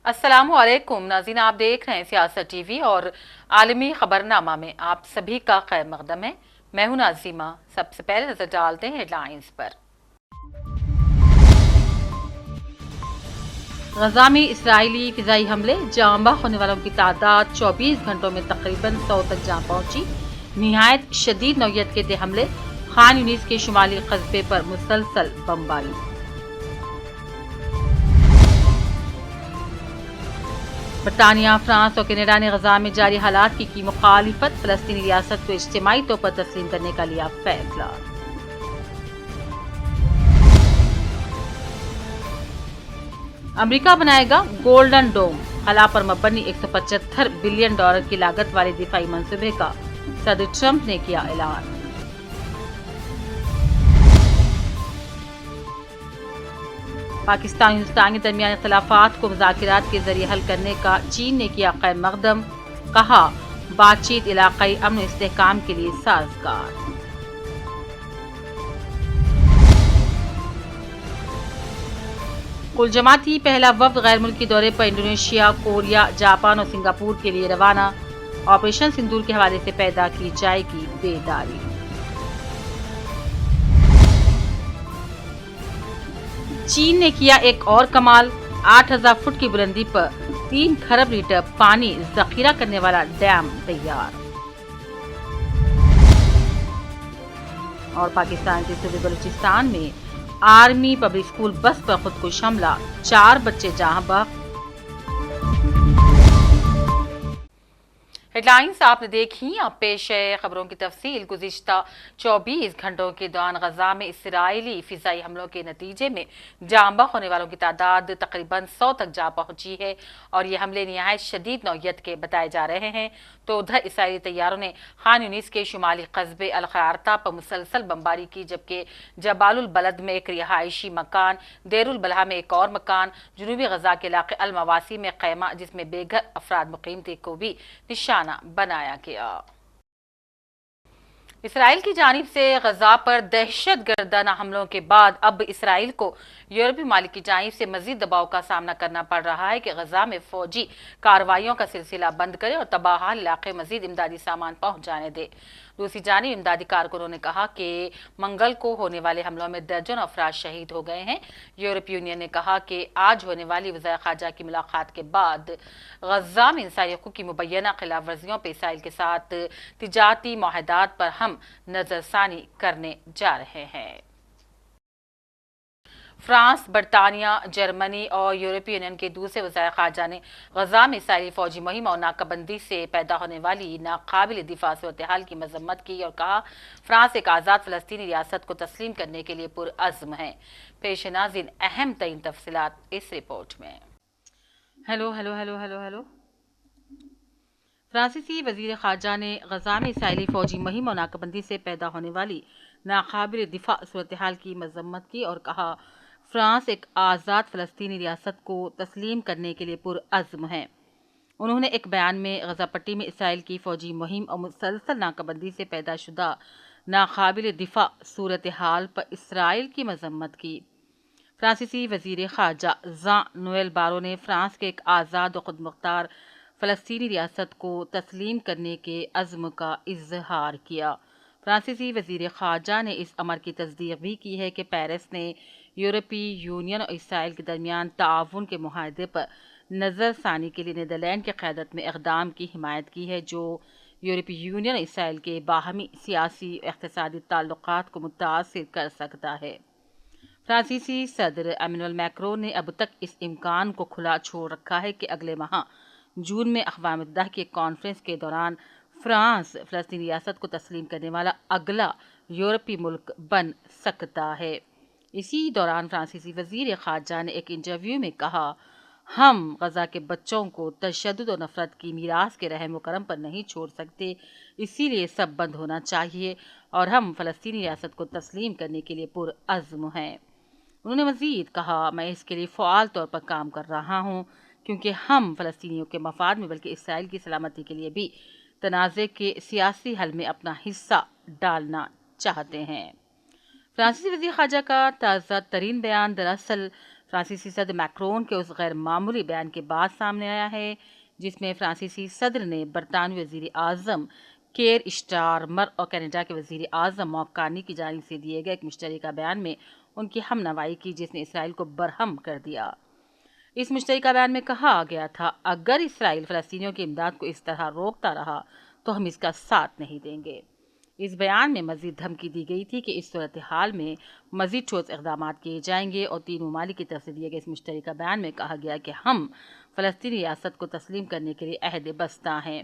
अस्सलामु अलैकुम नाज़रीन, आप देख रहे हैं सियासत टीवी और आलमी खबरनामा में आप सभी का खैर मकदम है। मैं हूं नाज़ीमा। सबसे पहले नजर डालते हैं हेडलाइंस पर। गजा में इसराइली फिजाई हमले, जाम बहक होने वालों की तादाद 24 घंटों में तकरीबन 100 तक जा पहुंची। निहायत शदीद नौयत के थे हमले, खान यूनिस के शुमाली कस्बे पर मुसलसल बमबारी। बरतानिया, फ्रांस और कनाडा ने गजा में जारी हालात की मुखालिफत, फलस्तीनी रियासत को इज्तिमाई तौर पर तस्लीम करने का लिया फैसला। अमेरिका बनाएगा गोल्डन डोम, खला पर मबनी $175 बिलियन की लागत वाले दिफाई मंसूबे का सदर ट्रंप ने किया ऐलान। पाकिस्तान हिंदुस्तान के दरमियान इख्तिलाफात को मुज़ाकरात के जरिए हल करने का चीन ने किया खैर मकदम, कहा बातचीत इलाकाई अमन और इस्तेहकाम के लिए साजगार। कुल जमाती पहला वफ्द गैर मुल्की दौरे पर इंडोनेशिया, कोरिया, जापान और सिंगापुर के लिए रवाना। ऑपरेशन सिंदूर के हवाले से पैदा की जाएगी बेदारी। चीन ने किया एक और कमाल, 8000 फुट की बुलंदी पर 3 खरब लीटर पानी जखीरा करने वाला डैम तैयार। और पाकिस्तान के सूबे बलूचिस्तान में आर्मी पब्लिक स्कूल बस पर खुदकुश हमला, 4 बच्चे जहां बहक। हेडलाइंस आपने देखी, अब पेश है खबरों की तफसील। गुज़िश्ता 24 घंटों के दौरान गजा में इसराइली फिजाई हमलों के नतीजे में जाम बहक होने वालों की तादाद तकरीबन 100 तक जा पहुंची है और ये हमले निहायत शदीद नौयत के बताए जा रहे हैं। तो उधर इसराइली तैयारों ने खान यूनिस के शुमाली कस्बे अल खयारता पर मुसलसल बमबारी की, जबकि जबालुल बलद में एक रिहायशी मकान, देरुल बलहा में एक और मकान, जनूबी गजा के इलाके अल मवासी में खैमा जिसमें बेघर अफराद मुकीम थे को भी निशाना बनाया गया। इसराइल की जानिब से गजा पर दहशत गर्दाना हमलों के बाद अब इसराइल को यूरोपीय मालिक की जानिब से मजीद दबाव का सामना करना पड़ रहा है कि गजा में फौजी कार्रवाइयों का सिलसिला बंद करे और तबाह इलाके मजीद इमदादी सामान पहुंच जाने दे। दूसरी जानिब इमदादी कारकुनों ने कहा कि मंगल को होने वाले हमलों में दर्जनों अफराद शहीद हो गए हैं। यूरोपीय यूनियन ने कहा कि आज होने वाली वज़ीर ख़ारजा की मुलाकात के बाद गजा में इंसानी हकूक़ की मुबैना खिलाफ वर्जियों पर इसराइल के साथ तिजारती मुआहदात पर हम नजरसानी करने जा रहे हैं। फ्रांस, बरतानिया, जर्मनी और यूरोपीय यूनियन के दूसरे वज़ीर ख़ारजा ने गजा में इसराइली फौजी मुहिम और नाकाबंदी से पैदा होने वाली नाकाबिल दिफा सूरत हाल की मजम्मत की और कहा फ्रांस एक आज़ाद फ़लस्तीनी रियासत को तस्लीम करने के लिए पुरअज़्म है। पेश नाज़रीन अहम तरीन तफसीलात इस रिपोर्ट में। Hello hello hello hello hello फ्रांसीसी वज़ीर ख़ारजा ने गजा में इसराइली फ़ौजी मुहिम और नाकाबंदी से पैदा होने वाली नाकाबिल दिफा सूरत हाल की मजम्मत की और कहा फ्रांस एक आज़ाद फ़लस्तीनी रियासत को तस्लीम करने के लिए पुरअज़्म है। उन्होंने एक बयान में गजा पट्टी में इसराइल की फ़ौजी मुहिम और मुसलसल नाकाबंदी से पैदा शुदा नाकाबिल दिफा सूरत हाल पर इसराइल की मजम्मत की। फ्रांसीसी वज़ीर ख़ारजा ज़ान नोएल बारो ने फ्रांस के एक आज़ाद और खुदमुख्तार फ़लस्तीनी रियासत को तस्लीम करने के अज़्म का इजहार किया। फ्रांसीसी वज़ीर ख़ारजा ने इस अमर की तस्दीक भी की है कि पेरिस ने यूरोपीय यूनियन और इसराइल के दरमियान ताउन के मुआहदे पर नज़रसानी के लिए नीदरलैंड की क़यादत में इक़दाम की हिमायत की है, जो यूरोपीय यूनियन और इसराइल के बाहमी सियासी और इक़्तिसादी ताल्लुक़ात को मुतासिर कर सकता है। फ्रांसीसी सदर एमेनुएल मैक्रोन ने अब तक इस इम्कान को खुला छोड़ रखा है कि अगले माह जून में अक़वाम मुत्तहिदा की कॉन्फ्रेंस के दौरान फ्रांस फ़लस्तीनी रियासत को तस्लीम करने वाला अगला यूरोपीय मुल्क बन सकता है। इसी दौरान फ्रांसीसी वज़ीर ख़ारजा ने एक इंटरव्यू में कहा, हम गजा के बच्चों को तशद्दुद और नफ़रत की मीरास के रहम व करम पर नहीं छोड़ सकते, इसीलिए सब बंद होना चाहिए और हम फ़लस्तीनी रियासत को तस्लीम करने के लिए पुरअज़्म हैं। उन्होंने मज़ीद कहा, मैं इसके लिए फ़आल तौर पर काम कर रहा हूँ क्योंकि हम फ़लस्तीनियों के मफाद में बल्कि इसराइल की सलामती के लिए भी तनाज़े के सियासी हल में अपना हिस्सा डालना चाहते हैं। फ्रांसीसी वज़ीर ख़ारजा का ताज़ा तरीन बयान दरअसल فرانسیسی صدر میکرون کے اس غیر معمولی بیان کے بعد سامنے آیا ہے جس میں فرانسیسی صدر نے برطانوی وزیر اعظم کیئر اسٹارمر اور کینیڈا کے وزیر اعظم مارک کارنی کی جانب سے دیے گئے ایک مشترکہ بیان میں ان کی ہم نوائی کی، جس نے اسرائیل کو برہم کر دیا۔ اس مشترکہ بیان میں کہا گیا تھا، اگر اسرائیل فلسطینیوں کی امداد کو اس طرح روکتا رہا تو ہم اس کا ساتھ نہیں دیں گے۔ اس بیان میں مزید دھمکی دی گئی تھی کہ اس صورتحال میں مزید ٹھوس اقدامات کیے جائیں گے، اور تین ممالک کی طرف سے دیے گئے اس مشترکہ بیان میں کہا گیا کہ ہم فلسطینی ریاست کو تسلیم کرنے کے لیے عہد بستہ ہیں۔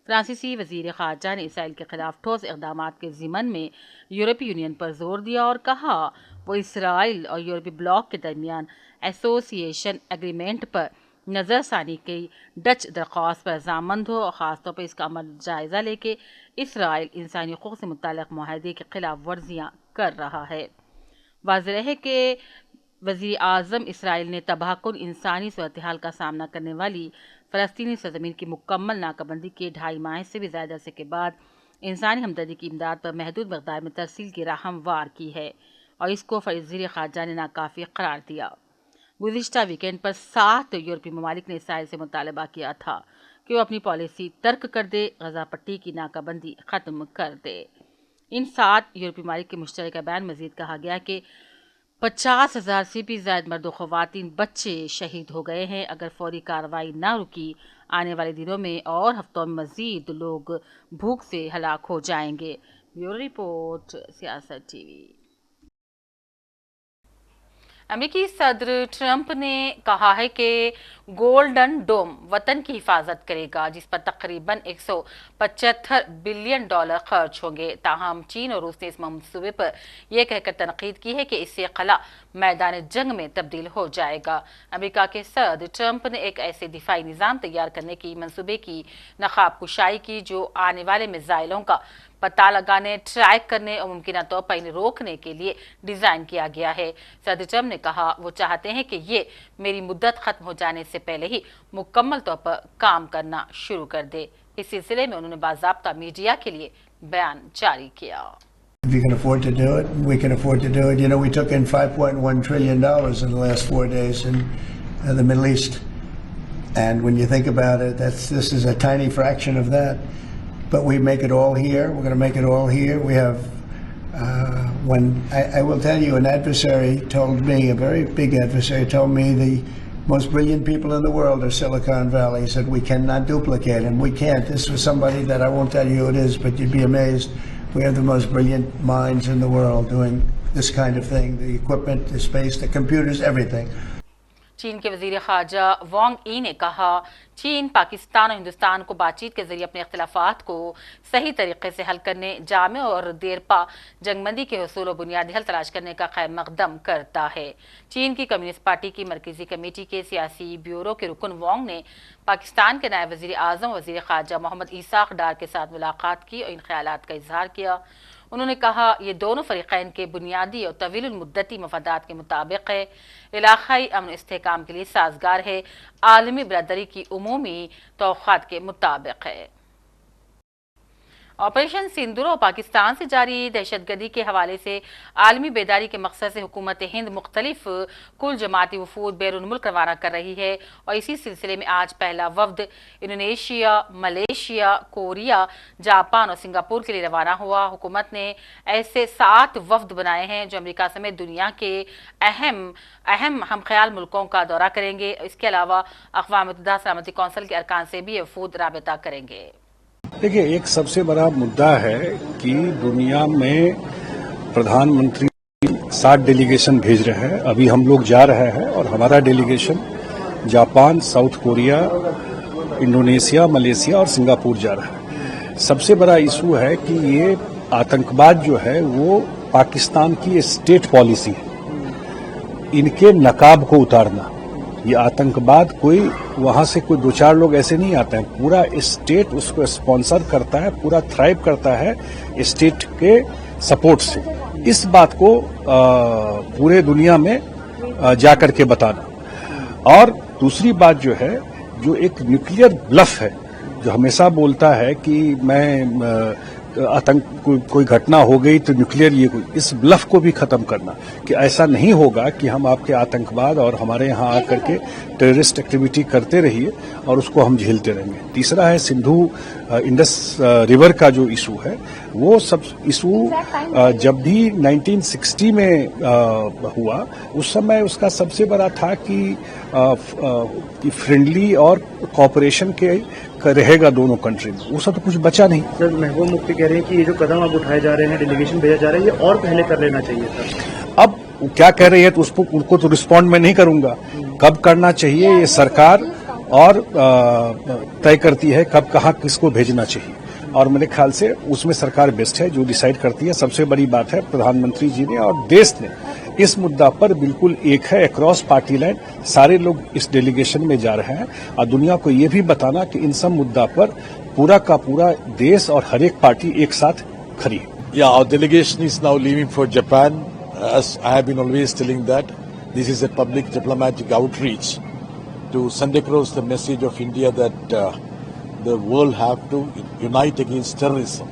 فرانسیسی وزیر خارجہ نے اسرائیل کے خلاف ٹھوس اقدامات کے ضمن میں یورپی یونین پر زور دیا اور کہا وہ اسرائیل اور یورپی بلاک کے درمیان ایسوسی ایشن ایگریمنٹ پر نظر ثانی کی ڈچ درخواست پر رضامند ہو، اور خاص طور پر اس کا عمل جائزہ لے کے اسرائیل انسانی حقوق سے متعلق معاہدے کی خلاف ورزیاں کر رہا ہے۔ واضح ہے کہ وزیر اعظم اسرائیل نے تباہ کن انسانی صورتحال کا سامنا کرنے والی فلسطینی سرزمین کی مکمل ناکہ بندی کے 2.5 ماہ سے بھی زیادہ عرصے کے بعد انسانی ہمدردی کی امداد پر محدود مقدار میں ترسیل کی راہ ہموار کی ہے، اور اس کو وزیر خارجہ نے ناکافی قرار دیا۔ گزشتہ ویکینڈ پر 7 یورپی ممالک نے اسرائیل سے مطالبہ کیا تھا کہ وہ اپنی پالیسی ترک کر دے، غزہ پٹی کی ناکہ بندی ختم کر دے۔ ان 7 یورپی ممالک کے مشترکہ بیان مزید کہا گیا کہ 50,000 سے بھی زائد مرد و خواتین بچے شہید ہو گئے ہیں۔ اگر فوری کارروائی نہ رکی، آنے والے دنوں میں اور ہفتوں میں مزید لوگ بھوک سے ہلاک ہو جائیں گے۔ بیورو رپورٹ، سیاست ٹی وی۔ امریکی صدر ٹرمپ نے کہا ہے کہ گولڈن ڈوم وطن کی حفاظت کرے گا، جس پر تقریباً $175 بلین خرچ ہوں گے۔ تاہم چین اور روس نے اس منصوبے پر یہ کہہ کر تنقید کی ہے کہ اس سے خلا میدان جنگ میں تبدیل ہو جائے گا۔ امریکہ کے صدر ٹرمپ نے ایک ایسے دفاعی نظام تیار کرنے کی منصوبے کی نقاب کشائی کی جو آنے والے میزائلوں کا پتہ لگانے، ٹریک کرنے اور ممکنہ طور پر انہیں روکنے کے لیے ڈیزائن کیا گیا ہے۔ صدر ٹرمپ نے کہا وہ چاہتے ہیں کہ یہ میری مدت ختم ہو جانے سے پہلے ہی مکمل طور پر کام کرنا شروع کر دے۔ اس سلسلے میں انہوں نے باضابطہ میڈیا کے لیے بیان جاری کیا۔ If you can afford to do it, we can afford to do it. You know, we took in $5.1 trillion in the last 4 days in the Middle East. And when you think about it, this is a tiny fraction of that. But we make it all here. We're going to make it all here. We have, I will tell you, an adversary told me, a very big adversary told me the most brilliant people in the world are Silicon Valley. He said, we cannot duplicate, and we can't. This was somebody that I won't tell you who it is, but you'd be amazed. We have the most brilliant minds in the world doing this kind of thing, the equipment, the space, the computers, everything. چین کے وزیر خارجہ وانگ ای نے کہا چین پاکستان اور ہندوستان کو بات چیت کے ذریعے اپنے اختلافات کو صحیح طریقے سے حل کرنے، جامع اور دیرپا جنگ بندی کے حصول و بنیادی حل تلاش کرنے کا خیر مقدم کرتا ہے۔ چین کی کمیونسٹ پارٹی کی مرکزی کمیٹی کے سیاسی بیورو کے رکن وانگ نے پاکستان کے نائب وزیر اعظم وزیر خارجہ محمد اسحاق ڈار کے ساتھ ملاقات کی اور ان خیالات کا اظہار کیا۔ انہوں نے کہا یہ دونوں فریقین کے بنیادی اور طویل المدتی مفادات کے مطابق ہے، علاقائی امن استحکام کے لیے سازگار ہے، عالمی برادری کی عمومی توقعات کے مطابق ہے۔ آپریشن سندور اور پاکستان سے جاری دہشت گردی کے حوالے سے عالمی بیداری کے مقصد سے حکومت ہند مختلف کل جماعتی وفود بیرون ملک روانہ کر رہی ہے، اور اسی سلسلے میں آج پہلا وفد انڈونیشیا، ملیشیا، کوریا، جاپان اور سنگاپور کے لیے روانہ ہوا۔ حکومت نے ایسے 7 وفد بنائے ہیں جو امریکہ سمیت دنیا کے اہم ہم خیال ملکوں کا دورہ کریں گے۔ اس کے علاوہ اقوام متحدہ سلامتی کونسل کے ارکان سے بھی یہ وفود رابطہ کریں گے۔ دیکھیے، ایک سب سے بڑا مدعا ہے کہ دنیا میں پردھان منتری 7 ڈیلیگیشن بھیج رہے ہیں۔ ابھی ہم لوگ جا رہے ہیں اور ہمارا delegation Japan, South Korea, Indonesia, Malaysia اور سنگاپور جا رہا ہے۔ سب سے بڑا ایشو ہے کہ یہ آتنکواد جو ہے وہ پاکستان کی اسٹیٹ پالیسی ہے، ان کے نقاب کو اتارنا۔ یہ آتنکواد کوئی وہاں سے کوئی 2-4 لوگ ایسے نہیں آتے ہیں، پورا اسٹیٹ اس کو اسپانسر کرتا ہے، پورا تھرائیو کرتا ہے اسٹیٹ کے سپورٹ سے۔ اس بات کو پورے دنیا میں جا کر کے بتانا۔ اور دوسری بات جو ہے، جو ایک نیوکلیئر بلف ہے، جو ہمیشہ بولتا ہے کہ میں आतंक कोई घटना हो गई तो न्यूक्लियर ये कोई, इस ब्लफ को भी खत्म करना कि ऐसा नहीं होगा कि हम आपके आतंकवाद और हमारे यहाँ आकर के टेररिस्ट एक्टिविटी करते रहिए और उसको हम झेलते रहेंगे। तीसरा है सिंधु इंडस रिवर का जो इशू है, वो सब इशू जब भी 1960 में हुआ उस समय उसका सबसे बड़ा था कि फ्रेंडली और कोऑपरेशन के रहेगा दोनों कंट्री में, वो सब तो कुछ बचा नहीं। सर महबूब मुफ्ती कह रहे हैं कि ये जो कदम अब उठाए जा रहे हैं, डेलीगेशन भेजा जा रहा है, ये और पहले कर लेना चाहिए था। अब क्या कह रही है तो उनको तो रिस्पॉन्ड मैं नहीं करूंगा। कब करना चाहिए ये सरकार और तय करती है, कब कहाँ किसको भेजना चाहिए, और मेरे ख्याल से उसमें सरकार बेस्ट है जो डिसाइड करती है। सबसे बड़ी बात है प्रधानमंत्री जी ने और देश ने इस मुद्दा पर बिल्कुल एक है, अक्रॉस पार्टी लाइन सारे लोग इस डेलीगेशन में जा रहे हैं, और दुनिया को ये भी बताना कि इन सब मुद्दा पर पूरा का पूरा देश और हर एक पार्टी एक साथ खड़ी है। Yeah, our delegation is now leaving for Japan. As I have been always telling that this is a public diplomatic outreach to send across the message of India that the world have to unite against terrorism,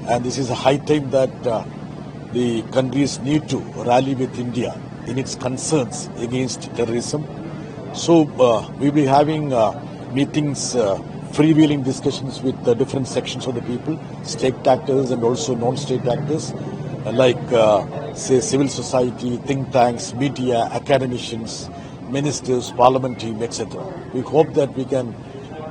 and this is a high time that the countries need to rally with India in its concerns against terrorism. So we'll be having meetings, freewheeling discussions with the different sections of the people, state actors and also non-state actors, like say civil society, think tanks, media, academicians, ministers, parliament team, etc. We hope that we can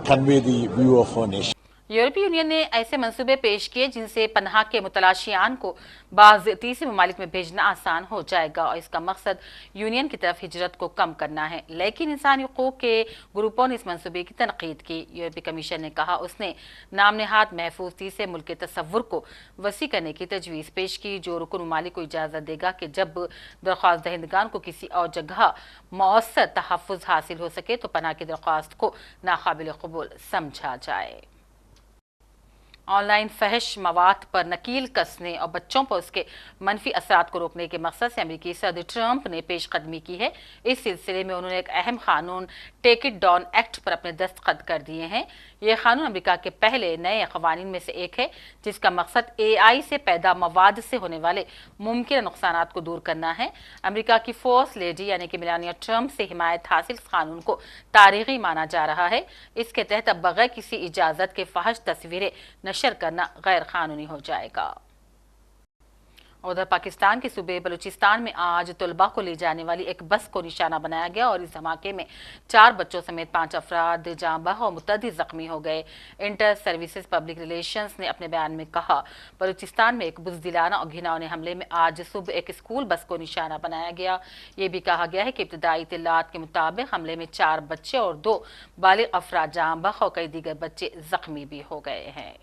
convey the view of our nation. यूरोपीय union ने ऐसे मंसूबे पेश किए जिनसे पनाह के मुतलाशियान को बाज़ तीसरे ममालिक में भेजना आसान हो जाएगा, और इसका मकसद यूनियन की तरफ हिजरत को कम करना है। लेकिन इंसानी हुकूक के ग्रुपों ने इस मंसूबे की तनकीद की। यूरोपीय कमीशन ने कहा उसने नाम नहाद महफूज तीसरे मुल्क के तस्वुर को वसी करने की तजवीज़ पेश की, जो रुकन ममालिक को इजाज़त देगा कि जब दरख्वास्त दहिंदगान को किसी और जगह मौसर तहफ़्फ़ुज़ हासिल हो सके तो पनाह की दरख्वास्त को नाकाबिल क़बूल समझा जाए। ऑनलाइन फहश मवाद पर नकील कसने और बच्चों पर उसके मनफी असरात को रोकने के मकसद से अमेरिकी सदर ट्रंप ने पेशकदमी की है। इस सिलसिले में उन्होंने एक अहम कानून टेक इट डाउन एक्ट पर अपने दस्तखत कर दिए हैं। यह कानून अमेरिका के पहले नए कवानीन में से एक है जिसका मकसद AI से पैदा मवाद से होने वाले मुमकिन नुकसानात को दूर करना है। अमेरिका की फर्स्ट लेडी यानी कि मेलानिया ट्रंप से हिमायत हासिल कानून को तारीखी माना जा रहा है। इसके तहत अब बगैर किसी इजाज़त के फहश तस्वीरें नशर करना गैर कानूनी हो जाएगा। उधर पाकिस्तान के सूबे बलूचिस्तान में आज तलबा को ले जाने वाली एक बस को निशाना बनाया गया और इस धमाके में 4 बच्चों समेत 5 अफराद जाँ बहक और मुतअद्दिद जख्मी हो गए। इंटर सर्विसेज पब्लिक रिलेशंस ने अपने बयान में कहा, बलूचिस्तान में एक बुज़दिलाना और घिनौने हमले में आज सुबह एक स्कूल बस को निशाना बनाया गया। ये भी कहा गया है कि इब्तदाई इत्तलात के मुताबिक हमले में 4 बच्चे और 2 बालिग अफराद जाँ बहक और कई दीगर बच्चे जख्मी भी हो गए हैं।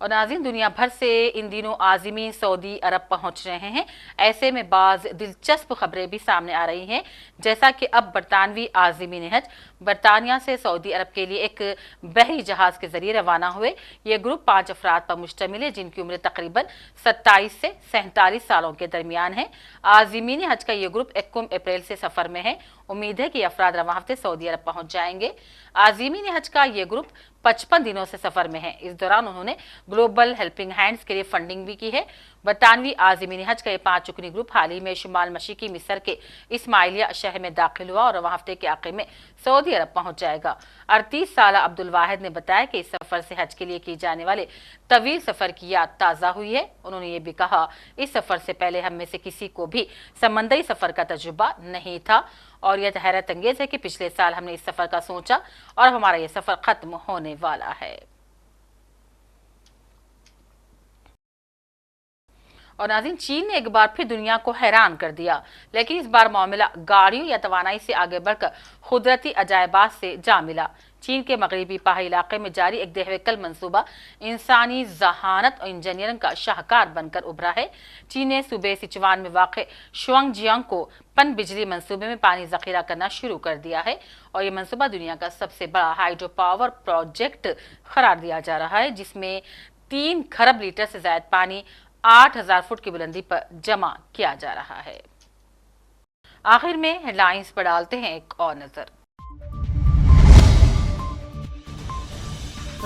और नाज़रीन, दुनिया भर से इन दिनों आज़मीन सऊदी अरब पहुंच रहे हैं। ऐसे में बाज़ दिलचस्प खबरें भी सामने आ रही हैं, जैसा कि अब बरतानवी आज़मीन हज बरतानिया से सऊदी अरब के लिए एक बहरी जहाज़ के जरिए रवाना हुए। ये ग्रुप 5 अफराद पर मुश्तमिल है जिनकी उम्र तकरीबन 27 से 47 सालों के दरमियान है। आज़मीन हज का ये ग्रुप 21 अप्रैल से सफ़र में है। उम्मीद है कि अफराद रवां हफ्ते सऊदी अरब पहुंच जाएंगे। आज़मीन हज का ये ग्रुप 55 दिनों से सफ़र में है। इस दौरान उन्होंने ग्लोबल हेल्पिंग हैंड्स के लिए फंडिंग भी की है। बरतानवी आज़मीन हज का ये 5 रुकनी ग्रुप हाल ही में शुमाल मशरिकी मिस्र के इस्माइलिया शहर में दाखिल हुआ और रवां हफ्ते के आखिर में सऊदी अरब पहुंच जाएगा। 38 साल अब्दुल वाहिद ने बताया कि इस सफ़र से हज के लिए किए जाने वाले तवील सफ़र की याद ताज़ा हुई है। उन्होंने ये भी कहा, इस सफ़र से पहले हम में से किसी को भी समंदरी सफ़र का तजुर्बा नहीं था और यह हैरत अंगेज है कि पिछले साल हमने इस सफ़र का सोचा और हमारा यह सफ़र ख़त्म होने वाला है। और नाज़रीन, चीन ने एक बार फिर दुनिया को हैरान कर दिया, लेकिन इस बार मामला गाड़ियों या तवानाई से आगे बढ़कर कुदरती अजायबात से जा मिला। चीन के मगरबी पहाड़ी इलाके में जारी एक देहवेकल मंसूबा इंसानी जहानत और इंजीनियरिंग का शाहकार बनकर उभरा है। चीन ने सूबे सिचुआन में वाक़े शुआंगजियांग को पन बिजली मंसूबे में पानी जखीरा करना शुरू कर दिया है और ये मंसूबा दुनिया का सबसे बड़ा हाइड्रो पावर प्रोजेक्ट करार दिया जा रहा है, जिसमें 3 खरब लीटर से ज्यादा पानी 8000 फुट की बुलंदी पर जमा किया जा रहा है। आखिर में हेडलाइंस पर डालते हैं एक और नजर।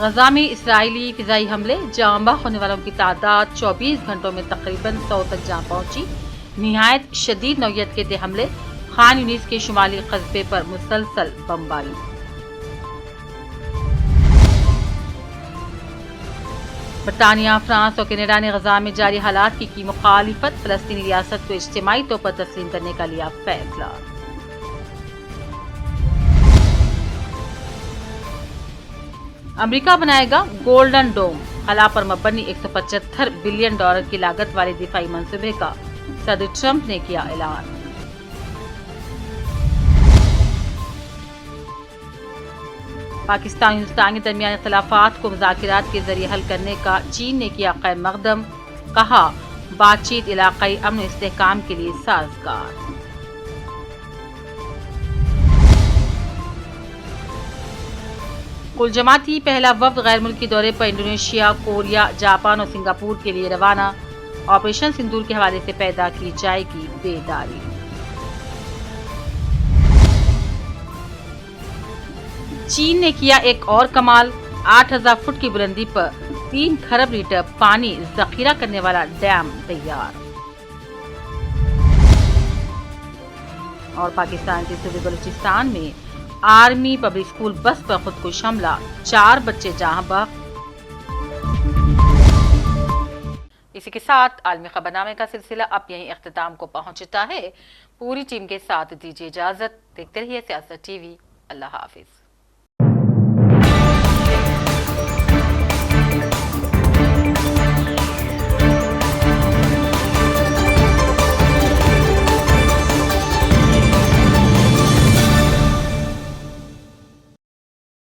غزہ میں اسرائیلی فضائی حملے، جاں بحق ہونے والوں کی تعداد 24 گھنٹوں میں تقریباً 100 تک جا پہنچی۔ نہایت شدید نوعیت کے حملے، خان یونس کے شمالی قصبے پر مسلسل بمباری۔ برطانیہ، فرانس اور کینیڈا نے غزہ میں جاری حالات کی مخالفت، فلسطینی ریاست کو اجتماعی طور پر تسلیم کرنے کا لیا فیصلہ۔ امریکہ بنائے گا گولڈن ڈوم، خلا پر مبنی $175 بلین کی لاگت والے دفاعی منصوبے کا صدر ٹرمپ نے کیا اعلان۔ پاکستان ہندوستان کے درمیان اختلافات کو مذاکرات کے ذریعے حل کرنے کا چین نے کیا قائم مقدم، کہا بات چیت علاقائی امن و استحکام کے لیے سازگار۔ کل جماعتی پہلا وفد غیر ملکی دورے پر انڈونیشیا، کوریا، جاپان اور سنگاپور کے لیے روانہ، آپریشن سندور کے حوالے سے پیدا کی جائے گی بیداری۔ چین نے کیا ایک اور کمال، 8000 فٹ کی بلندی پر 3 کھرب لیٹر پانی ذخیرہ کرنے والا ڈیم تیار۔ اور پاکستان کے صوبے بلوچستان میں آرمی پبلک اسکول بس پر خودکش حملہ، 4 بچے جاں بحق۔ اسی کے ساتھ عالمی خبرنامے کا سلسلہ اب یہیں اختتام کو پہنچتا ہے۔ پوری ٹیم کے ساتھ دیجیے اجازت، دیکھتے رہیے سیاست ٹی وی۔ اللہ حافظ۔